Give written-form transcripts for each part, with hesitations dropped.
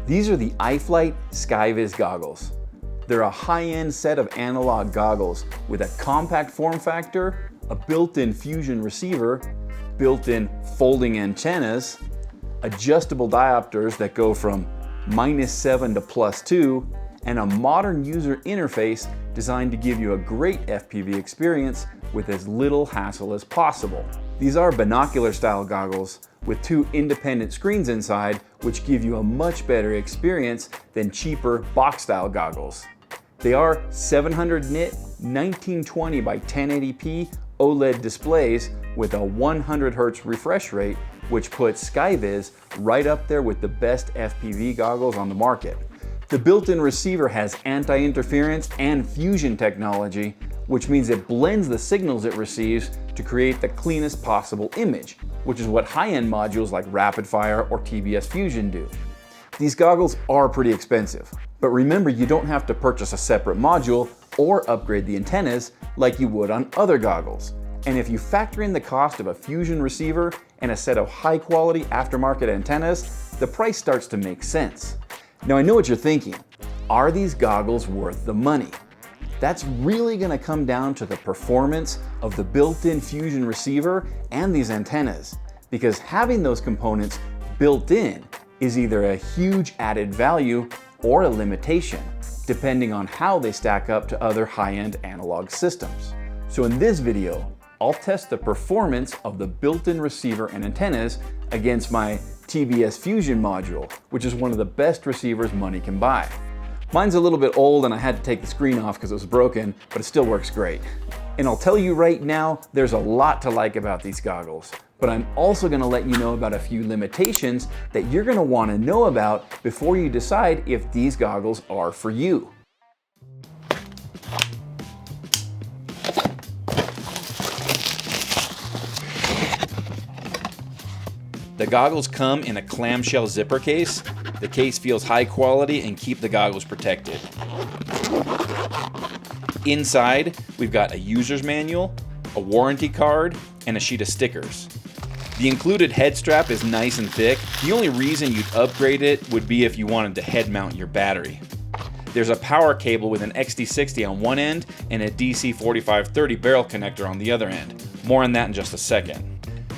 These are the iFlight Skyviz Goggles. They're a high-end set of analog goggles with a compact form factor, a built-in Fusion receiver, built-in folding antennas, adjustable diopters that go from -7 to +2, and a modern user interface designed to give you a great FPV experience with as little hassle as possible. These are binocular-style goggles with 2 independent screens inside, which give you a much better experience than cheaper box-style goggles. They are 700 nit 1920 by 1080p OLED displays with a 100 Hz refresh rate, which puts Skyviz right up there with the best FPV goggles on the market. The built-in receiver has anti-interference and fusion technology, which means it blends the signals it receives to create the cleanest possible image, which is what high-end modules like Rapid-Fire or TBS Fusion do. These goggles are pretty expensive, but remember, you don't have to purchase a separate module or upgrade the antennas like you would on other goggles. And if you factor in the cost of a Fusion receiver and a set of high-quality aftermarket antennas, the price starts to make sense. Now I know what you're thinking. Are these goggles worth the money? That's really going to come down to the performance of the built-in Fusion receiver and these antennas, because having those components built in is either a huge added value or a limitation, depending on how they stack up to other high-end analog systems. So in this video, I'll test the performance of the built-in receiver and antennas against my TBS Fusion module, which is one of the best receivers money can buy. Mine's a little bit old and I had to take the screen off because it was broken, but it still works great. And I'll tell you right now, there's a lot to like about these goggles, but I'm also going to let you know about a few limitations that you're going to want to know about before you decide if these goggles are for you. The goggles come in a clamshell zipper case. The case feels high quality and keep the goggles protected. Inside, we've got a user's manual, a warranty card, and a sheet of stickers. The included head strap is nice and thick. The only reason you'd upgrade it would be if you wanted to head mount your battery. There's a power cable with an XT60 on one end and a DC4530 barrel connector on the other end. More on that in just a second.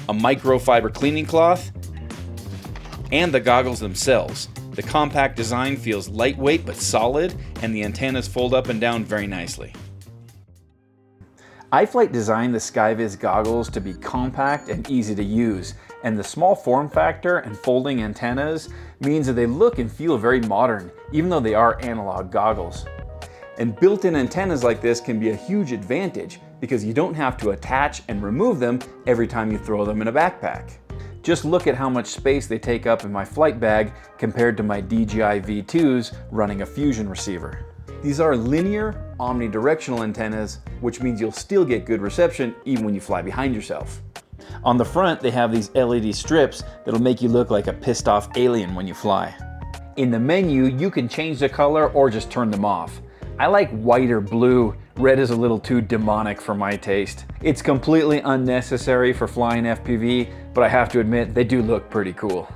A microfiber cleaning cloth, and the goggles themselves. The compact design feels lightweight but solid, and the antennas fold up and down very nicely. iFlight designed the Skyviz goggles to be compact and easy to use, and the small form factor and folding antennas means that they look and feel very modern, even though they are analog goggles. And built-in antennas like this can be a huge advantage because you don't have to attach and remove them every time you throw them in a backpack. Just look at how much space they take up in my flight bag compared to my DJI V2s running a Fusion receiver. These are linear, omnidirectional antennas, which means you'll still get good reception even when you fly behind yourself. On the front, they have these LED strips that'll make you look like a pissed off alien when you fly. In the menu, you can change the color or just turn them off. I like white or blue. Red is a little too demonic for my taste. It's completely unnecessary for flying FPV, but I have to admit they do look pretty cool.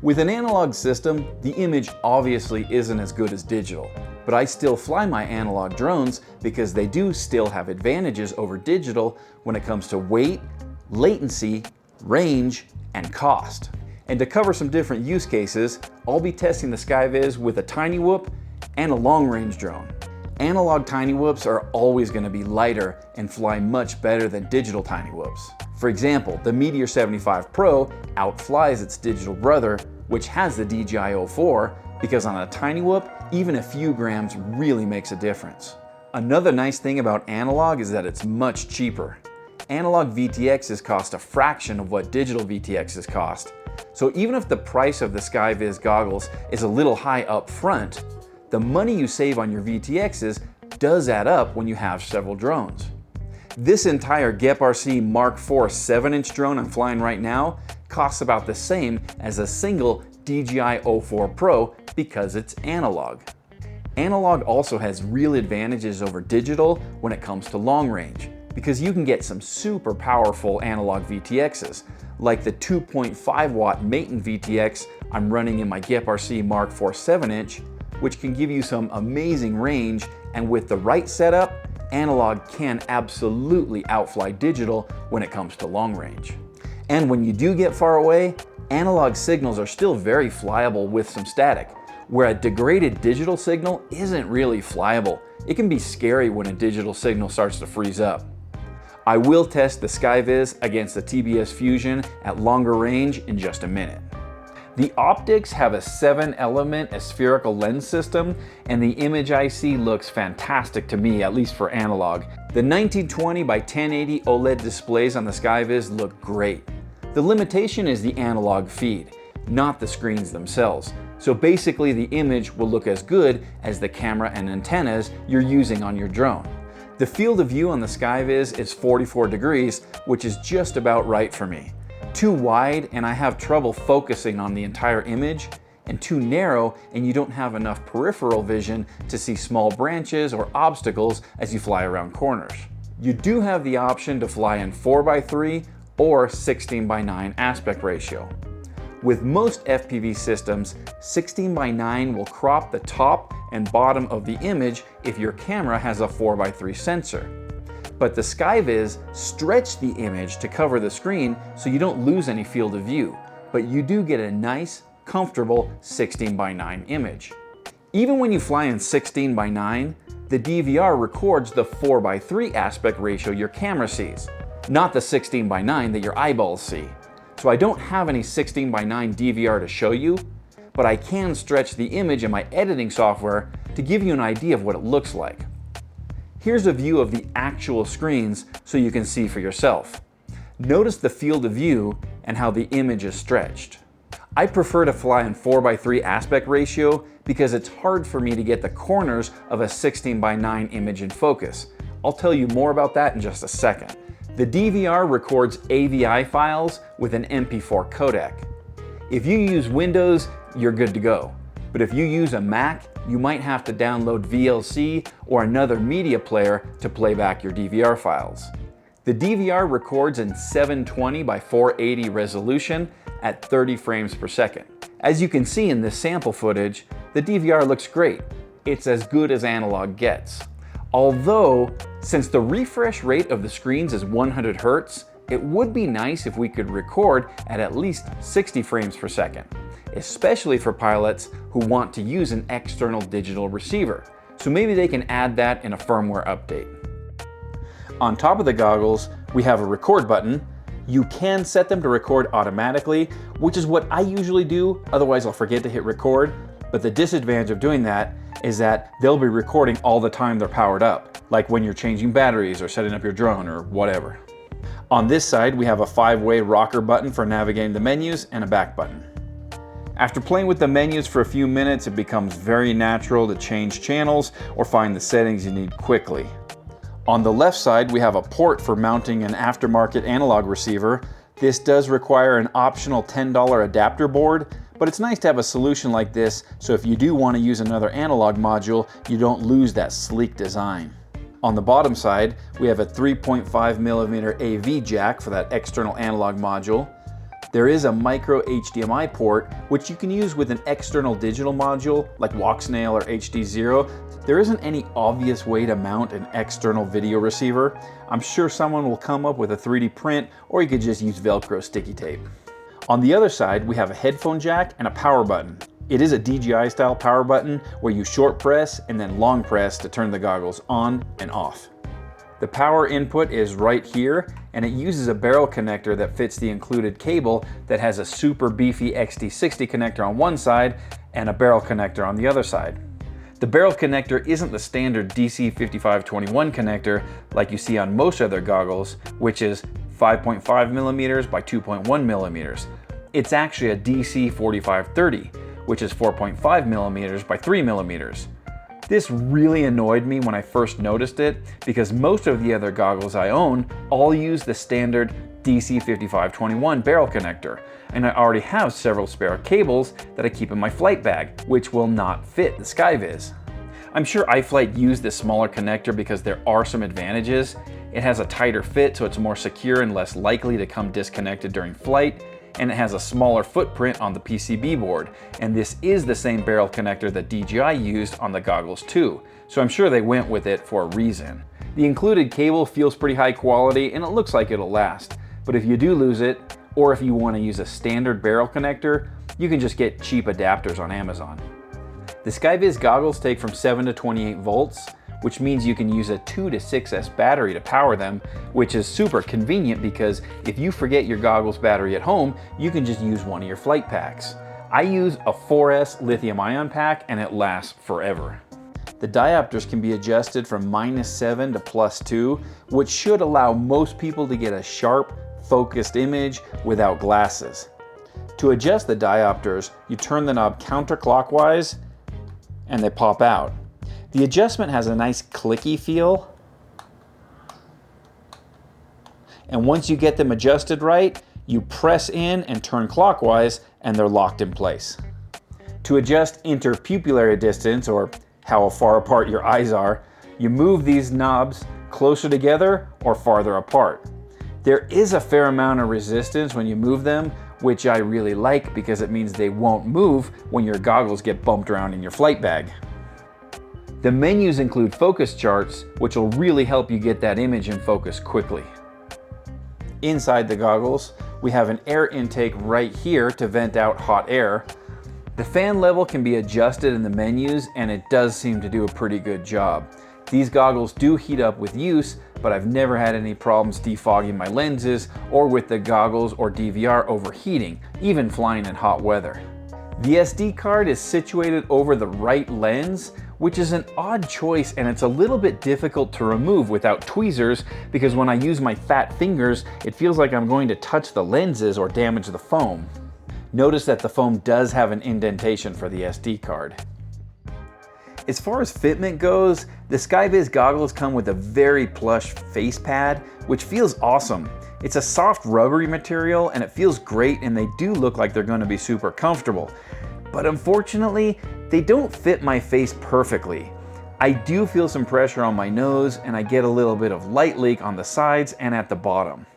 With an analog system, the image obviously isn't as good as digital, but I still fly my analog drones because they do still have advantages over digital when it comes to weight, latency, range, and cost. And to cover some different use cases, I'll be testing the Skyviz with a tiny whoop and a long-range drone. Analog tiny whoops are always going to be lighter and fly much better than digital tiny whoops. For example, the Meteor 75 Pro outflies its digital brother, which has the DJI 04, because on a tiny whoop, even a few grams really makes a difference. Another nice thing about analog is that it's much cheaper. Analog VTXs cost a fraction of what digital VTXs cost. So even if the price of the Skyviz goggles is a little high up front, the money you save on your VTXs does add up when you have several drones. This entire GEP-RC Mark IV 7-inch drone I'm flying right now costs about the same as a single DJI 04 Pro because it's analog. Analog also has real advantages over digital when it comes to long range. because you can get some super powerful analog VTXs, like the 2.5 watt Maton VTX I'm running in my GEP-RC Mark IV 7-inch, which can give you some amazing range, and with the right setup, analog can absolutely outfly digital when it comes to long range. And when you do get far away, analog signals are still very flyable with some static, where a degraded digital signal isn't really flyable. It can be scary when a digital signal starts to freeze up. I will test the Skyviz against the TBS Fusion at longer range in just a minute. The optics have a 7-element aspherical lens system, and the image I see looks fantastic to me, at least for analog. The 1920 by 1080 OLED displays on the Skyviz look great. The limitation is the analog feed, not the screens themselves. So basically the image will look as good as the camera and antennas you're using on your drone. The field of view on the Skyviz is 44 degrees, which is just about right for me. Too wide and I have trouble focusing on the entire image, and too narrow and you don't have enough peripheral vision to see small branches or obstacles as you fly around corners. You do have the option to fly in 4:3 or 16:9 aspect ratio. With most FPV systems, 16:9 will crop the top and bottom of the image if your camera has a 4:3 sensor. But the Skyviz stretch the image to cover the screen so you don't lose any field of view, but you do get a nice, comfortable 16:9 image. Even when you fly in 16:9, the DVR records the 4:3 aspect ratio your camera sees, not the 16:9 that your eyeballs see. So I don't have any 16:9 DVR to show you, but I can stretch the image in my editing software to give you an idea of what it looks like. Here's a view of the actual screens so you can see for yourself. Notice the field of view and how the image is stretched. I prefer to fly in 4:3 aspect ratio because it's hard for me to get the corners of a 16:9 image in focus. I'll tell you more about that in just a second. The DVR records AVI files with an MP4 codec. If you use Windows, you're good to go. But if you use a Mac, you might have to download VLC or another media player to play back your DVR files. The DVR records in 720 by 480 resolution at 30 frames per second. As you can see in this sample footage, the DVR looks great. It's as good as analog gets. Although, since the refresh rate of the screens is 100 Hz, it would be nice if we could record at least 60 frames per second, especially for pilots who want to use an external digital receiver. So maybe they can add that in a firmware update. On top of the goggles, we have a record button. You can set them to record automatically, which is what I usually do, otherwise I'll forget to hit record. But the disadvantage of doing that is that they'll be recording all the time they're powered up, like when you're changing batteries or setting up your drone or whatever. On this side, we have a 5-way rocker button for navigating the menus and a back button. After playing with the menus for a few minutes, it becomes very natural to change channels or find the settings you need quickly. On the left side, we have a port for mounting an aftermarket analog receiver. This does require an optional $10 adapter board, but it's nice to have a solution like this so if you do want to use another analog module, you don't lose that sleek design. On the bottom side, we have a 3.5mm AV jack for that external analog module. There is a micro HDMI port, which you can use with an external digital module like Walksnail or HD0. There isn't any obvious way to mount an external video receiver. I'm sure someone will come up with a 3D print, or you could just use Velcro sticky tape. On the other side, we have a headphone jack and a power button. It is a DJI style power button where you short press and then long press to turn the goggles on and off. The power input is right here, and it uses a barrel connector that fits the included cable that has a super beefy XT60 connector on one side and a barrel connector on the other side. The barrel connector isn't the standard DC5521 connector like you see on most other goggles, which is 5.5mm by 2.1mm. It's actually a DC4530, which is 4.5mm by 3mm. This really annoyed me when I first noticed it because most of the other goggles I own all use the standard DC5521 barrel connector, and I already have several spare cables that I keep in my flight bag, which will not fit the Skyviz. I'm sure iFlight used this smaller connector because there are some advantages. It has a tighter fit, so it's more secure and less likely to come disconnected during flight, and it has a smaller footprint on the PCB board. And this is the same barrel connector that DJI used on the goggles too, so I'm sure they went with it for a reason. The included cable feels pretty high quality and it looks like it'll last, but if you do lose it, or if you want to use a standard barrel connector, you can just get cheap adapters on Amazon. The Skyviz goggles take from 7 to 28 volts, which means you can use a 2 to 6S battery to power them, which is super convenient because if you forget your goggles battery at home, you can just use one of your flight packs. I use a 4S lithium-ion pack and it lasts forever. The diopters can be adjusted from -7 to +2, which should allow most people to get a sharp, focused image without glasses. To adjust the diopters, you turn the knob counterclockwise and they pop out. The adjustment has a nice clicky feel. And once you get them adjusted right, you press in and turn clockwise and they're locked in place. To adjust interpupillary distance, or how far apart your eyes are, you move these knobs closer together or farther apart. There is a fair amount of resistance when you move them, which I really like because it means they won't move when your goggles get bumped around in your flight bag. The menus include focus charts, which will really help you get that image in focus quickly. Inside the goggles, we have an air intake right here to vent out hot air. The fan level can be adjusted in the menus and it does seem to do a pretty good job. These goggles do heat up with use, but I've never had any problems defogging my lenses or with the goggles or DVR overheating, even flying in hot weather. The SD card is situated over the right lens, which is an odd choice, and it's a little bit difficult to remove without tweezers because when I use my fat fingers, it feels like I'm going to touch the lenses or damage the foam. Notice that the foam does have an indentation for the SD card. As far as fitment goes, the Skyviz goggles come with a very plush face pad, which feels awesome. It's a soft rubbery material and it feels great, and they do look like they're going to be super comfortable. But unfortunately, they don't fit my face perfectly. I do feel some pressure on my nose and I get a little bit of light leak on the sides and at the bottom.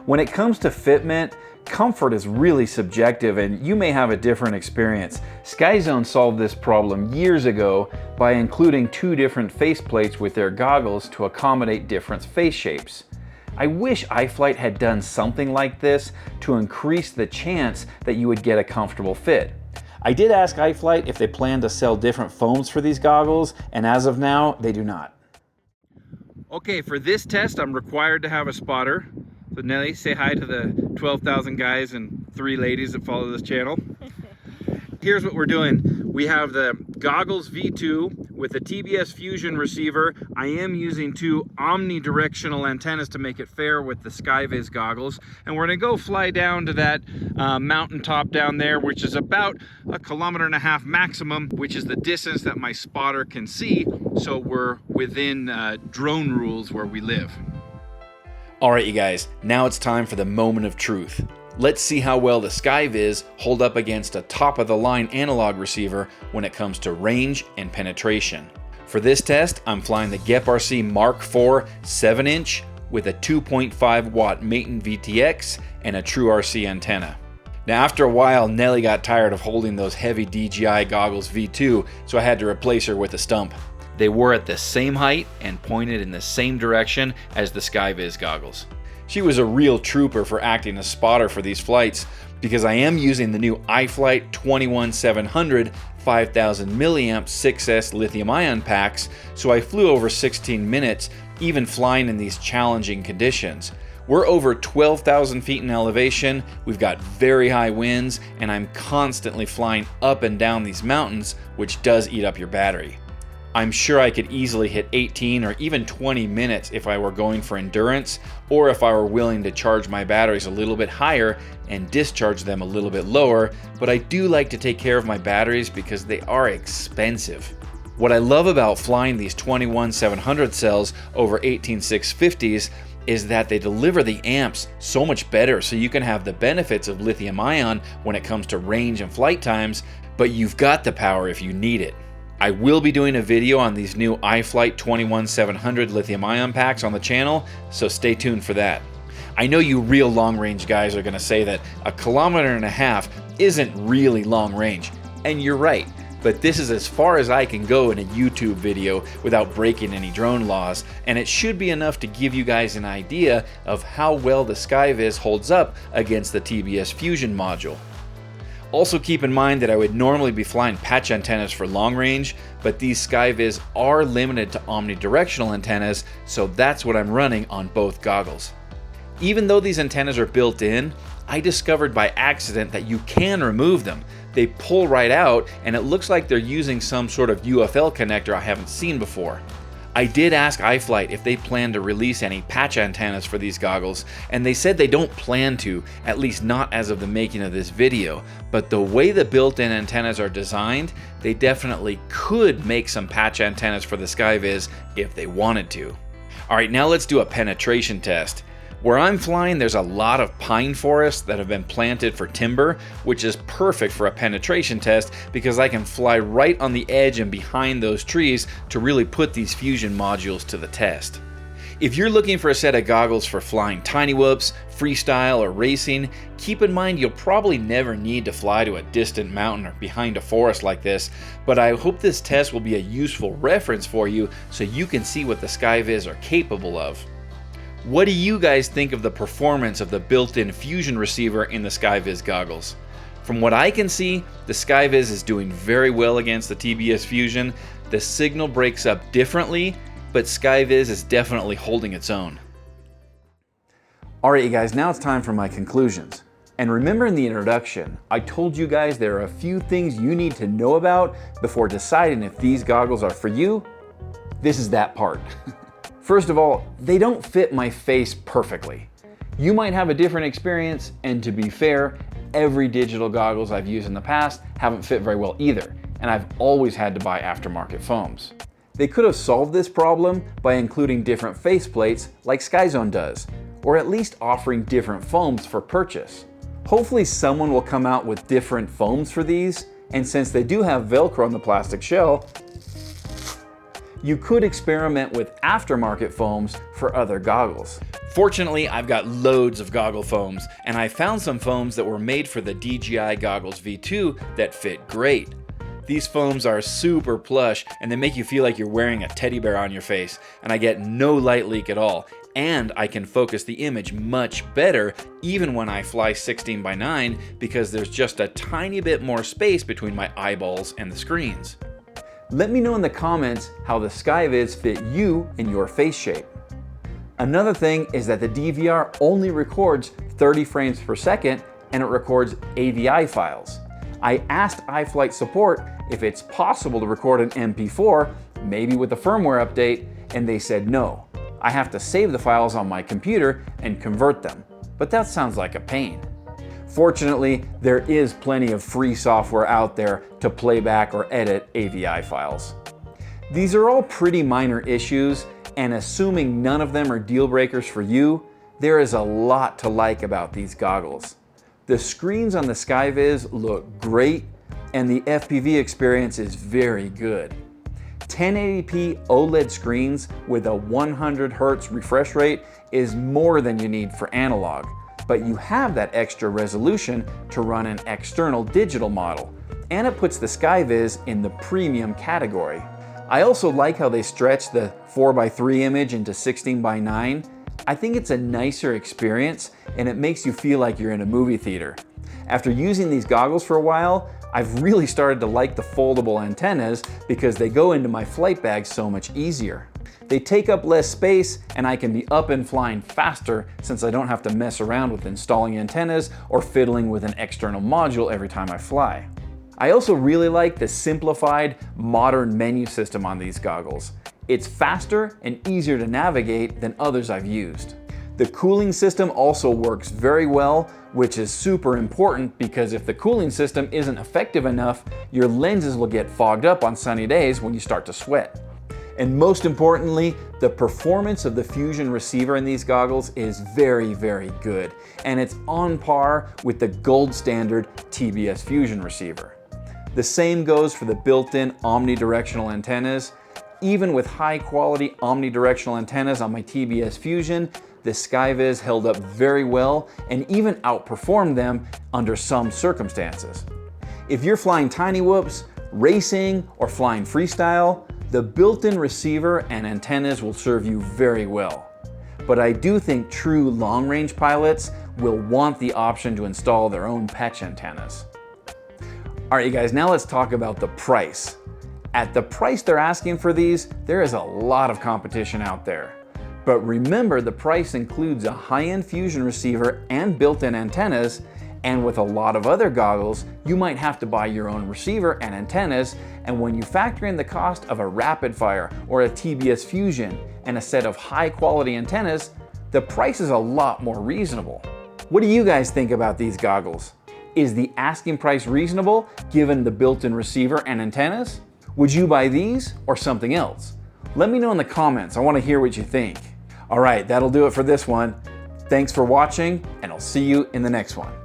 When it comes to fitment, comfort is really subjective and you may have a different experience. Skyzone solved this problem years ago by including 2 different face plates with their goggles to accommodate different face shapes. I wish iFlight had done something like this to increase the chance that you would get a comfortable fit. I did ask iFlight if they plan to sell different foams for these goggles, and as of now, they do not. Okay, for this test, I'm required to have a spotter. So Nelly, say hi to the 12,000 guys and 3 ladies that follow this channel. Here's what we're doing. We have the Goggles V2 with the TBS Fusion receiver. I am using 2 omnidirectional antennas to make it fair with the Skyviz goggles. And we're gonna go fly down to that mountaintop down there, which is about 1.5 kilometers maximum, which is the distance that my spotter can see. So we're within drone rules where we live. All right, you guys, now it's time for the moment of truth. Let's see how well the Skyviz hold up against a top-of-the-line analog receiver when it comes to range and penetration. For this test, I'm flying the GEP-RC Mark IV 7-inch with a 2.5 watt Maton VTX and a true RC antenna. Now after a while, Nelly got tired of holding those heavy DJI Goggles V2, so I had to replace her with a stump. They were at the same height and pointed in the same direction as the Skyviz goggles. She was a real trooper for acting as spotter for these flights, because I am using the new iFlight 21700 5000 milliamp 6S lithium-ion packs, so I flew over 16 minutes, even flying in these challenging conditions. We're over 12,000 feet in elevation, we've got very high winds, and I'm constantly flying up and down these mountains, which does eat up your battery. I'm sure I could easily hit 18 or even 20 minutes if I were going for endurance, or if I were willing to charge my batteries a little bit higher and discharge them a little bit lower, but I do like to take care of my batteries because they are expensive. What I love about flying these 21700 cells over 18650s is that they deliver the amps so much better, so you can have the benefits of lithium ion when it comes to range and flight times, but you've got the power if you need it. I will be doing a video on these new iFlight 21700 lithium-ion packs on the channel, so stay tuned for that. I know you real long-range guys are going to say that 1.5 kilometers isn't really long range, and you're right, but this is as far as I can go in a YouTube video without breaking any drone laws, and it should be enough to give you guys an idea of how well the Skyviz holds up against the TBS Fusion module. Also keep in mind that I would normally be flying patch antennas for long range, but these Skyviz are limited to omnidirectional antennas, so that's what I'm running on both goggles. Even though these antennas are built in, I discovered by accident that you can remove them. They pull right out, and it looks like they're using some sort of UFL connector I haven't seen before. I did ask iFlight if they plan to release any patch antennas for these goggles, and they said they don't plan to, at least not as of the making of this video. But the way the built-in antennas are designed, they definitely could make some patch antennas for the Skyviz if they wanted to. Alright, now let's do a penetration test. Where I'm flying, there's a lot of pine forests that have been planted for timber, which is perfect for a penetration test because I can fly right on the edge and behind those trees to really put these Fusion modules to the test. If you're looking for a set of goggles for flying tiny whoops, freestyle, or racing, keep in mind you'll probably never need to fly to a distant mountain or behind a forest like this, but I hope this test will be a useful reference for you so you can see what the Skyviz are capable of. What do you guys think of the performance of the built-in Fusion receiver in the Skyviz goggles? From what I can see, the Skyviz is doing very well against the TBS Fusion. The signal breaks up differently, but Skyviz is definitely holding its own. Alright you guys, now it's time for my conclusions. And remember in the introduction, I told you guys there are a few things you need to know about before deciding if these goggles are for you? This is that part. First of all, they don't fit my face perfectly. You might have a different experience, and to be fair, every digital goggles I've used in the past haven't fit very well either, and I've always had to buy aftermarket foams. They could have solved this problem by including different faceplates like Skyzone does, or at least offering different foams for purchase. Hopefully someone will come out with different foams for these, and since they do have Velcro on the plastic shell, you could experiment with aftermarket foams for other goggles. Fortunately, I've got loads of goggle foams, and I found some foams that were made for the DJI Goggles V2 that fit great. These foams are super plush, and they make you feel like you're wearing a teddy bear on your face, and I get no light leak at all, and I can focus the image much better even when I fly 16:9 because there's just a tiny bit more space between my eyeballs and the screens. Let me know in the comments how the Skyviz fit you and your face shape. Another thing is that the DVR only records 30 frames per second and it records AVI files. I asked iFlight support if it's possible to record an MP4, maybe with a firmware update, and they said no. I have to save the files on my computer and convert them, but that sounds like a pain. Fortunately, there is plenty of free software out there to play back or edit AVI files. These are all pretty minor issues, and assuming none of them are deal breakers for you, there is a lot to like about these goggles. The screens on the Skyviz look great, and the FPV experience is very good. 1080p OLED screens with a 100 Hz refresh rate is more than you need for analog, but you have that extra resolution to run an external digital model, and it puts the Skyviz in the premium category. I also like how they stretch the 4:3 image into 16:9. I think it's a nicer experience, and it makes you feel like you're in a movie theater. After using these goggles for a while, I've really started to like the foldable antennas because they go into my flight bag so much easier. They take up less space, and I can be up and flying faster since I don't have to mess around with installing antennas or fiddling with an external module every time I fly. I also really like the simplified, modern menu system on these goggles. It's faster and easier to navigate than others I've used. The cooling system also works very well, which is super important because if the cooling system isn't effective enough, your lenses will get fogged up on sunny days when you start to sweat. And most importantly, the performance of the Fusion receiver in these goggles is very, very good, and it's on par with the gold standard TBS Fusion receiver. The same goes for the built-in omnidirectional antennas. Even with high quality omnidirectional antennas on my TBS Fusion, the Skyviz held up very well and even outperformed them under some circumstances. If you're flying tiny whoops, racing, or flying freestyle, the built-in receiver and antennas will serve you very well. But I do think true long-range pilots will want the option to install their own patch antennas. All right, you guys, now let's talk about the price. At the price they're asking for these, there is a lot of competition out there. But remember, the price includes a high-end Fusion receiver and built-in antennas, and with a lot of other goggles, you might have to buy your own receiver and antennas, and when you factor in the cost of a rapid fire or a TBS Fusion and a set of high-quality antennas, the price is a lot more reasonable. What do you guys think about these goggles? Is the asking price reasonable given the built-in receiver and antennas? Would you buy these or something else? Let me know in the comments. I want to hear what you think. All right, that'll do it for this one. Thanks for watching, and I'll see you in the next one.